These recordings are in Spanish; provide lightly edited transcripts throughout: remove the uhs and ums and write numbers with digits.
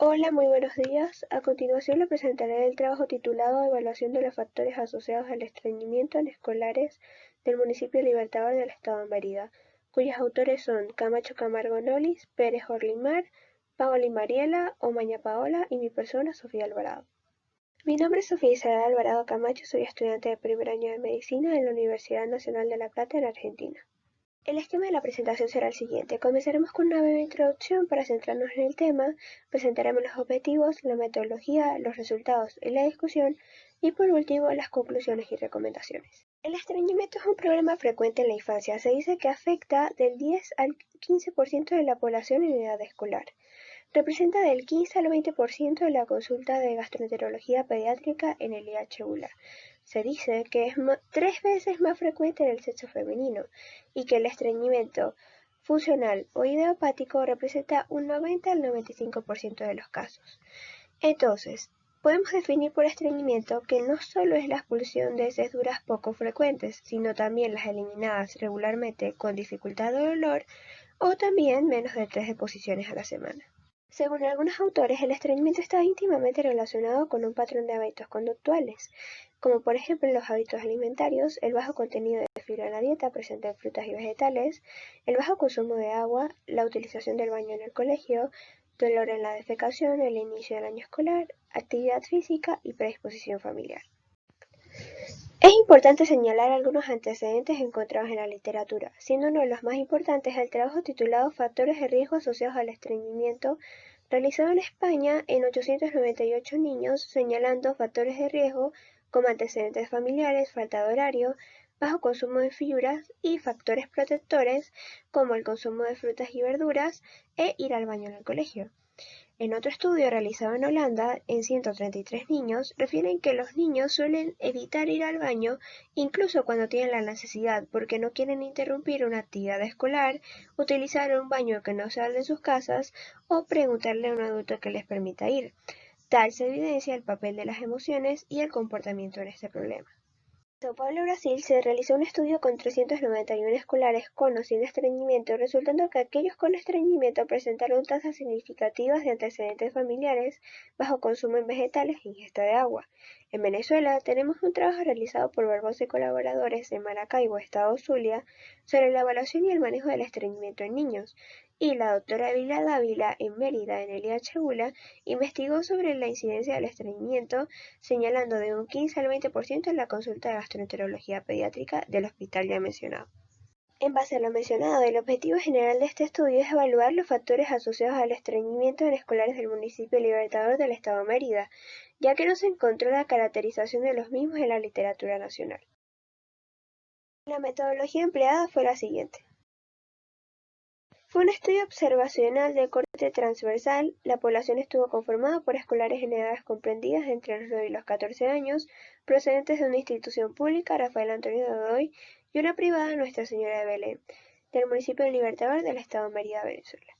Hola, muy buenos días. A continuación le presentaré el trabajo titulado Evaluación de los factores asociados al estreñimiento en escolares del municipio Libertador del Estado de Mérida, cuyos autores son Camacho Camargo Nolis, Pérez Orlimar, Paola y Mariela, Omaña Paola y mi persona Sofía Alvarado. Mi nombre es Sofía Isabel Alvarado Camacho, soy estudiante de primer año de Medicina en la Universidad Nacional de La Plata en Argentina. El esquema de la presentación será el siguiente. Comenzaremos con una breve introducción para centrarnos en el tema, presentaremos los objetivos, la metodología, los resultados y la discusión, y por último las conclusiones y recomendaciones. El estreñimiento es un problema frecuente en la infancia. Se dice que afecta del 10 al 15% de la población en edad escolar. Representa del 15 al 20% de la consulta de gastroenterología pediátrica en el IH-ULA. Se dice que es 3 veces más frecuente en el sexo femenino y que el estreñimiento funcional o idiopático representa un 90 al 95% de los casos. Entonces, podemos definir por estreñimiento que no solo es la expulsión de heces duras poco frecuentes, sino también las eliminadas regularmente con dificultad o dolor, o también menos de 3 deposiciones a la semana. Según algunos autores, el estreñimiento está íntimamente relacionado con un patrón de hábitos conductuales, como por ejemplo los hábitos alimentarios, el bajo contenido de fibra en la dieta presente en frutas y vegetales, el bajo consumo de agua, la utilización del baño en el colegio, dolor en la defecación, el inicio del año escolar, actividad física y predisposición familiar. Es importante señalar algunos antecedentes encontrados en la literatura, siendo uno de los más importantes el trabajo titulado Factores de riesgo asociados al estreñimiento, realizado en España en 898 niños, señalando factores de riesgo como antecedentes familiares, falta de horario, bajo consumo de fibras y factores protectores como el consumo de frutas y verduras e ir al baño en el colegio. En otro estudio realizado en Holanda, en 133 niños, refieren que los niños suelen evitar ir al baño incluso cuando tienen la necesidad porque no quieren interrumpir una actividad escolar, utilizar un baño que no sea el de sus casas o preguntarle a un adulto que les permita ir. Tal se evidencia el papel de las emociones y el comportamiento en este problema. En Sao Paulo, Brasil, se realizó un estudio con 391 escolares con o sin estreñimiento, resultando que aquellos con estreñimiento presentaron tasas significativas de antecedentes familiares, bajo consumo en vegetales e ingesta de agua. En Venezuela, tenemos un trabajo realizado por Barbosa y colaboradores en Maracaibo, Estado Zulia, sobre la evaluación y el manejo del estreñimiento en niños, y la doctora Vila Dávila, en Mérida, en el IH-ULA, investigó sobre la incidencia del estreñimiento, señalando de un 15 al 20% en la consulta de gastroenterología pediátrica del hospital ya mencionado. En base a lo mencionado, el objetivo general de este estudio es evaluar los factores asociados al estreñimiento en escolares del municipio Libertador del Estado de Mérida, ya que no se encontró la caracterización de los mismos en la literatura nacional. La metodología empleada fue la siguiente. Fue un estudio observacional de corte transversal. La población estuvo conformada por escolares en edades comprendidas entre los 9 y los 14 años, procedentes de una institución pública, Rafael Antonio Godoy, y una privada, Nuestra Señora de Belén, del municipio de Libertador del Estado de Mérida, Venezuela.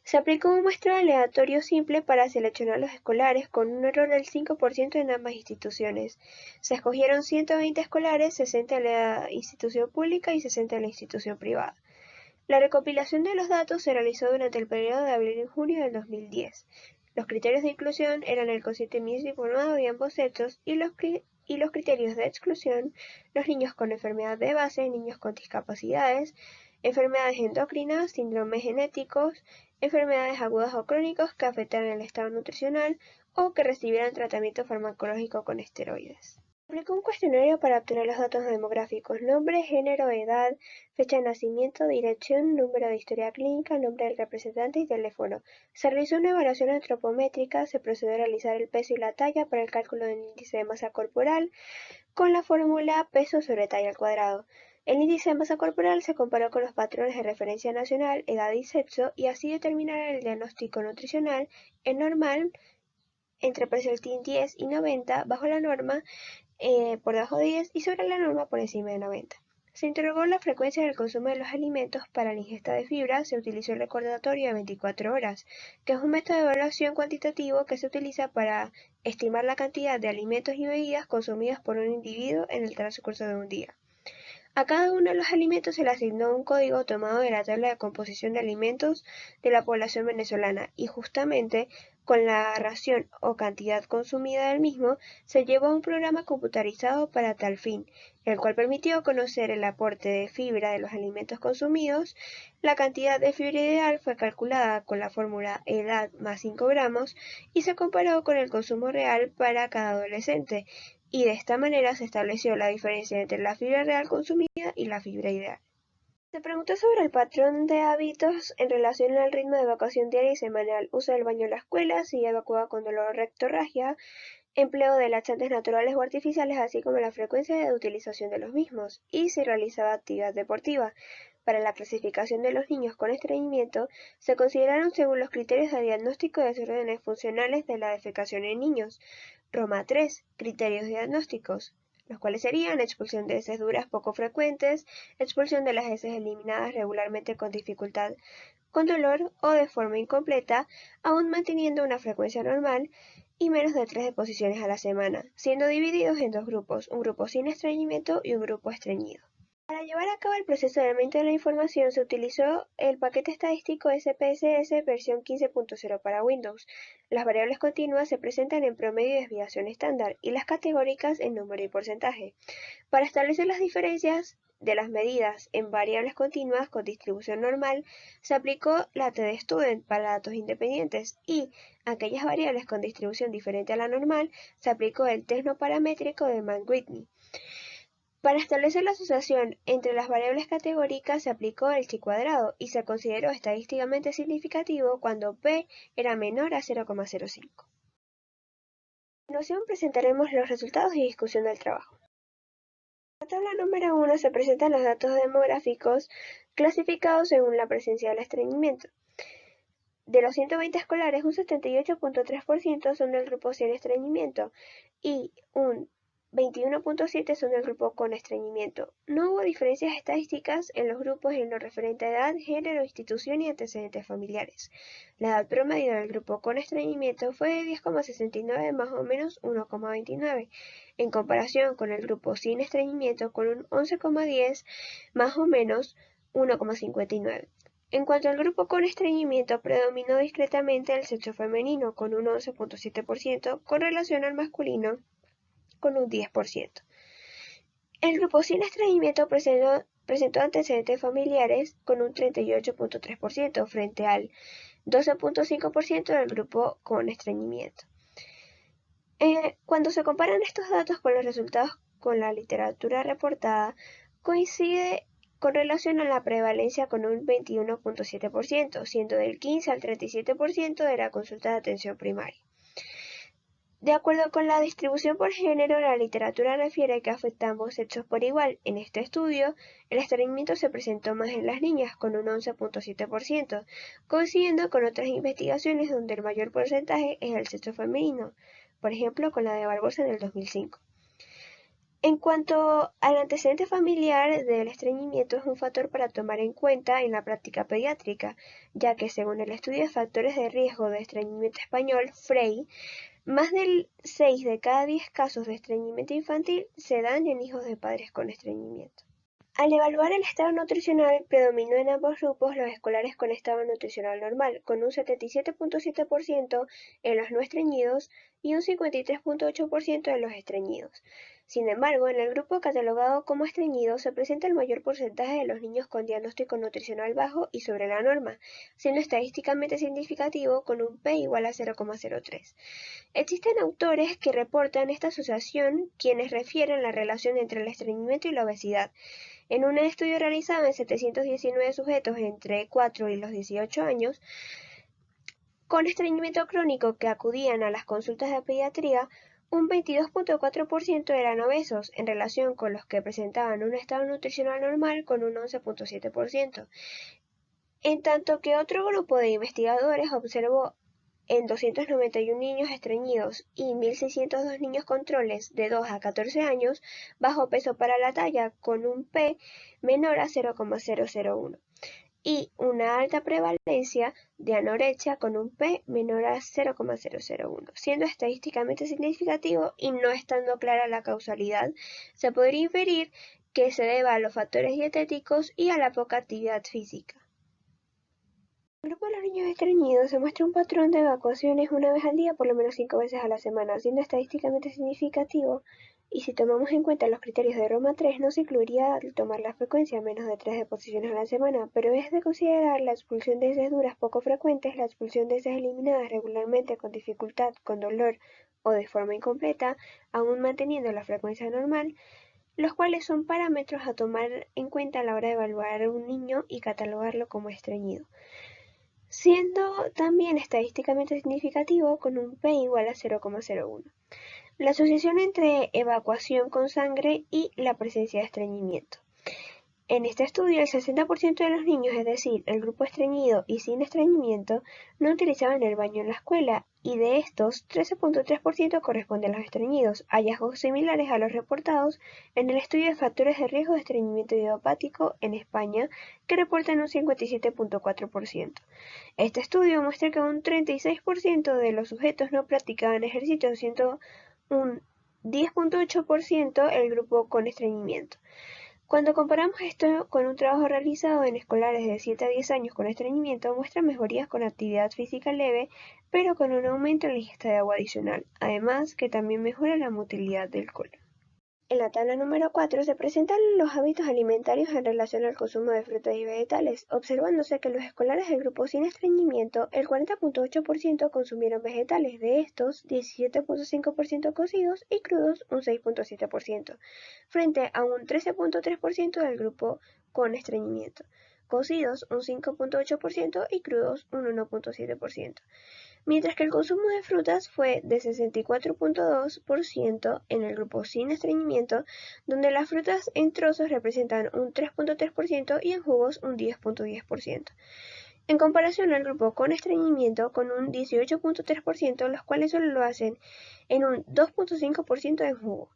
Se aplicó un muestreo aleatorio simple para seleccionar los escolares, con un error del 5% en ambas instituciones. Se escogieron 120 escolares, 60 en la institución pública y 60 en la institución privada. La recopilación de los datos se realizó durante el periodo de abril y junio del 2010. Los criterios de inclusión eran el cociente mixto informado de ambos sexos y los criterios de exclusión, los niños con enfermedad de base, niños con discapacidades, enfermedades endocrinas, síndromes genéticos, enfermedades agudas o crónicos que afectaran el estado nutricional o que recibieran tratamiento farmacológico con esteroides. Aplicó un cuestionario para obtener los datos demográficos: nombre, género, edad, fecha de nacimiento, dirección, número de historia clínica, nombre del representante y teléfono. Se realizó una evaluación antropométrica, se procedió a realizar el peso y la talla para el cálculo del índice de masa corporal con la fórmula peso sobre talla al cuadrado. El índice de masa corporal se comparó con los patrones de referencia nacional, edad y sexo, y así determinar el diagnóstico nutricional en normal entre percentil 10 y 90, bajo la norma por debajo de 10 y sobre la norma por encima de 90. Se interrogó la frecuencia del consumo de los alimentos. Para la ingesta de fibra se utilizó el recordatorio de 24 horas, que es un método de evaluación cuantitativo que se utiliza para estimar la cantidad de alimentos y bebidas consumidas por un individuo en el transcurso de un día. A cada uno de los alimentos se le asignó un código tomado de la tabla de composición de alimentos de la población venezolana y justamente con la ración o cantidad consumida del mismo se llevó a un programa computarizado para tal fin, el cual permitió conocer el aporte de fibra de los alimentos consumidos. La cantidad de fibra ideal fue calculada con la fórmula edad más 5 gramos y se comparó con el consumo real para cada adolescente, y de esta manera se estableció la diferencia entre la fibra real consumida y la fibra ideal. Se preguntó sobre el patrón de hábitos en relación al ritmo de evacuación diaria y semanal, uso del baño en la escuela, si evacuaba con dolor rectorragia, empleo de laxantes naturales o artificiales, así como la frecuencia de utilización de los mismos, y si realizaba actividad deportiva. Para la clasificación de los niños con estreñimiento, se consideraron según los criterios de diagnóstico de desórdenes funcionales de la defecación en niños. Roma 3. Criterios diagnósticos, los cuales serían expulsión de heces duras poco frecuentes, expulsión de las heces eliminadas regularmente con dificultad, con dolor o de forma incompleta, aún manteniendo una frecuencia normal, y menos de 3 deposiciones a la semana, siendo divididos en dos grupos, un grupo sin estreñimiento y un grupo estreñido. Para llevar a cabo el procesamiento de la información se utilizó el paquete estadístico SPSS versión 15.0 para Windows. Las variables continuas se presentan en promedio y desviación estándar, y las categóricas en número y porcentaje. Para establecer las diferencias de las medidas en variables continuas con distribución normal, se aplicó la TD-Student para datos independientes, y aquellas variables con distribución diferente a la normal, se aplicó el test no paramétrico de Mann-Whitney. Para establecer la asociación entre las variables categóricas se aplicó el chi-cuadrado y se consideró estadísticamente significativo cuando p era menor a 0,05. A continuación presentaremos los resultados y discusión del trabajo. En la tabla número 1 se presentan los datos demográficos clasificados según la presencia del estreñimiento. De los 120 escolares, un 78.3% son del grupo sin estreñimiento y un 21.7% son del grupo con estreñimiento. No hubo diferencias estadísticas en los grupos en lo referente a edad, género, institución y antecedentes familiares. La edad promedio del grupo con estreñimiento fue de 10,69 más o menos 1,29, en comparación con el grupo sin estreñimiento con un 11,10 más o menos 1,59. En cuanto al grupo con estreñimiento, predominó discretamente el sexo femenino con un 11.7% con relación al masculino con un 10%. El grupo sin estreñimiento presentó antecedentes familiares con un 38.3% frente al 12.5% del grupo con estreñimiento. Cuando se comparan estos datos con los resultados con la literatura reportada, coincide con relación a la prevalencia con un 21.7%, siendo del 15 al 37% de la consulta de atención primaria. De acuerdo con la distribución por género, la literatura refiere que afecta a ambos sexos por igual. En este estudio, el estreñimiento se presentó más en las niñas, con un 11.7%, coincidiendo con otras investigaciones donde el mayor porcentaje es el sexo femenino, por ejemplo con la de Barbosa en el 2005. En cuanto al antecedente familiar del estreñimiento, es un factor para tomar en cuenta en la práctica pediátrica, ya que según el estudio de factores de riesgo de estreñimiento español, FREI, más del 6 de cada 10 casos de estreñimiento infantil se dan en hijos de padres con estreñimiento. Al evaluar el estado nutricional, predominó en ambos grupos los escolares con estado nutricional normal, con un 77.7% en los no estreñidos y un 53.8% en los estreñidos. Sin embargo, en el grupo catalogado como estreñido se presenta el mayor porcentaje de los niños con diagnóstico nutricional bajo y sobre la norma, siendo estadísticamente significativo con un P igual a 0,03. Existen autores que reportan esta asociación quienes refieren la relación entre el estreñimiento y la obesidad. En un estudio realizado en 719 sujetos entre 4 y los 18 años, con estreñimiento crónico que acudían a las consultas de pediatría, un 22.4% eran obesos, en relación con los que presentaban un estado nutricional normal con un 11.7%. En tanto que otro grupo de investigadores observó en 291 niños estreñidos y 1.602 niños controles de 2 a 14 años bajo peso para la talla con un P menor a 0,001 y una alta prevalencia de anorexia con un P menor a 0,001, siendo estadísticamente significativo y no estando clara la causalidad, se podría inferir que se deba a los factores dietéticos y a la poca actividad física. En el grupo de los niños estreñidos se muestra un patrón de evacuaciones una vez al día, por lo menos 5 veces a la semana, siendo estadísticamente significativo, y si tomamos en cuenta los criterios de Roma 3, no se incluiría tomar la frecuencia menos de 3 deposiciones a la semana, pero es de considerar la expulsión de heces duras poco frecuentes, la expulsión de heces eliminadas regularmente con dificultad, con dolor o de forma incompleta, aún manteniendo la frecuencia normal, los cuales son parámetros a tomar en cuenta a la hora de evaluar a un niño y catalogarlo como estreñido, siendo también estadísticamente significativo con un P igual a 0,01. La asociación entre evacuación con sangre y la presencia de estreñimiento. En este estudio, el 60% de los niños, es decir, el grupo estreñido y sin estreñimiento, no utilizaban el baño en la escuela, y de estos, 13,3% corresponde a los estreñidos, hallazgos similares a los reportados en el estudio de factores de riesgo de estreñimiento idiopático en España, que reportan un 57,4%. Este estudio muestra que un 36% de los sujetos no practicaban ejercicio, siendo un 10,8% el grupo con estreñimiento. Cuando comparamos esto con un trabajo realizado en escolares de 7 a 10 años con estreñimiento, muestra mejorías con actividad física leve, pero con un aumento en la ingesta de agua adicional, además que también mejora la motilidad del colon. En la tabla número 4 se presentan los hábitos alimentarios en relación al consumo de frutas y vegetales, observándose que los escolares del grupo sin estreñimiento, el 40,8% consumieron vegetales, de estos 17,5% cocidos y crudos un 6,7%, frente a un 13,3% del grupo con estreñimiento, cocidos un 5,8% y crudos un 1,7%. Mientras que el consumo de frutas fue de 64,2% en el grupo sin estreñimiento, donde las frutas en trozos representan un 3,3% y en jugos un 10,10%. En comparación al grupo con estreñimiento, con un 18,3%, los cuales solo lo hacen en un 2,5% en jugo.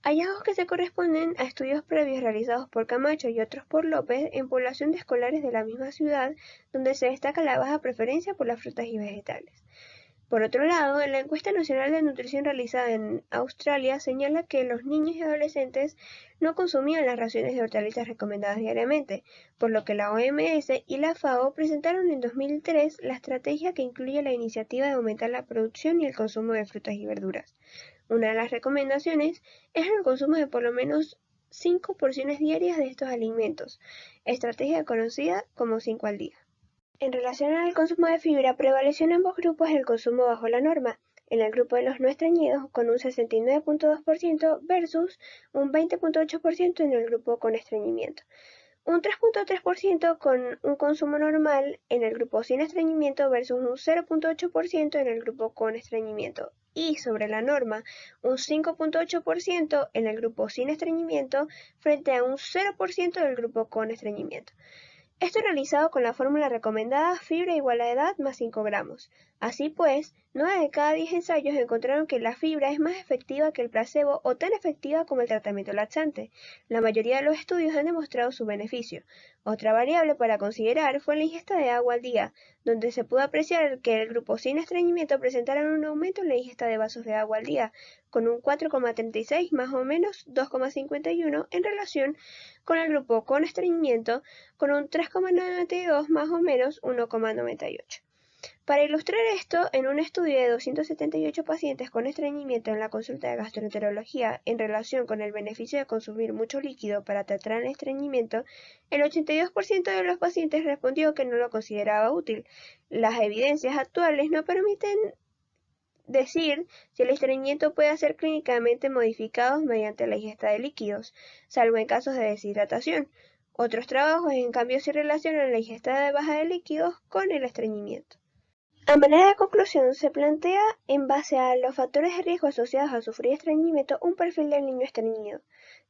Hallazgos que se corresponden a estudios previos realizados por Camacho y otros por López en población de escolares de la misma ciudad, donde se destaca la baja preferencia por las frutas y vegetales. Por otro lado, la encuesta nacional de nutrición realizada en Australia señala que los niños y adolescentes no consumían las raciones de hortalizas recomendadas diariamente, por lo que la OMS y la FAO presentaron en 2003 la estrategia que incluye la iniciativa de aumentar la producción y el consumo de frutas y verduras. Una de las recomendaciones es el consumo de por lo menos 5 porciones diarias de estos alimentos, estrategia conocida como 5 al día. En relación al consumo de fibra, prevaleció en ambos grupos el consumo bajo la norma, en el grupo de los no estreñidos con un 69,2% versus un 20,8% en el grupo con estreñimiento. Un 3,3% con un consumo normal en el grupo sin estreñimiento versus un 0,8% en el grupo con estreñimiento, y sobre la norma, un 5,8% en el grupo sin estreñimiento frente a un 0% del grupo con estreñimiento. Esto realizado con la fórmula recomendada fibra igual a edad más 5 gramos. Así pues, 9 de cada 10 ensayos encontraron que la fibra es más efectiva que el placebo o tan efectiva como el tratamiento laxante. La mayoría de los estudios han demostrado su beneficio. Otra variable para considerar fue la ingesta de agua al día, donde se pudo apreciar que el grupo sin estreñimiento presentaron un aumento en la ingesta de vasos de agua al día, con un 4,36 más o menos 2,51 en relación con el grupo con estreñimiento, con un 3,92 más o menos 1,98. Para ilustrar esto, en un estudio de 278 pacientes con estreñimiento en la consulta de gastroenterología en relación con el beneficio de consumir mucho líquido para tratar el estreñimiento, el 82% de los pacientes respondió que no lo consideraba útil. Las evidencias actuales no permiten decir si el estreñimiento puede ser clínicamente modificado mediante la ingesta de líquidos, salvo en casos de deshidratación. Otros trabajos, en cambio, sí relacionan la ingesta de baja de líquidos con el estreñimiento. A manera de conclusión, se plantea, en base a los factores de riesgo asociados a sufrir estreñimiento, un perfil del niño estreñido.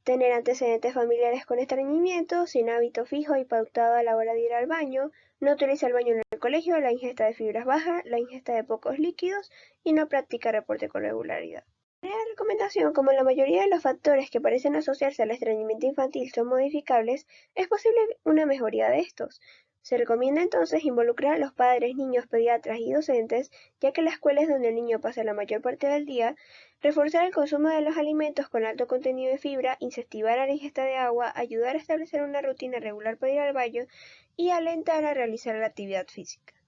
Tener antecedentes familiares con estreñimiento, sin hábito fijo y pautado a la hora de ir al baño, no utiliza el baño en el colegio, la ingesta de fibras baja, la ingesta de pocos líquidos y no practica reporte con regularidad. La recomendación, como la mayoría de los factores que parecen asociarse al estreñimiento infantil son modificables, es posible una mejoría de estos. Se recomienda entonces involucrar a los padres, niños, pediatras y docentes, ya que la escuela es donde el niño pasa la mayor parte del día, reforzar el consumo de los alimentos con alto contenido de fibra, incentivar a la ingesta de agua, ayudar a establecer una rutina regular para ir al baño y alentar a realizar la actividad física.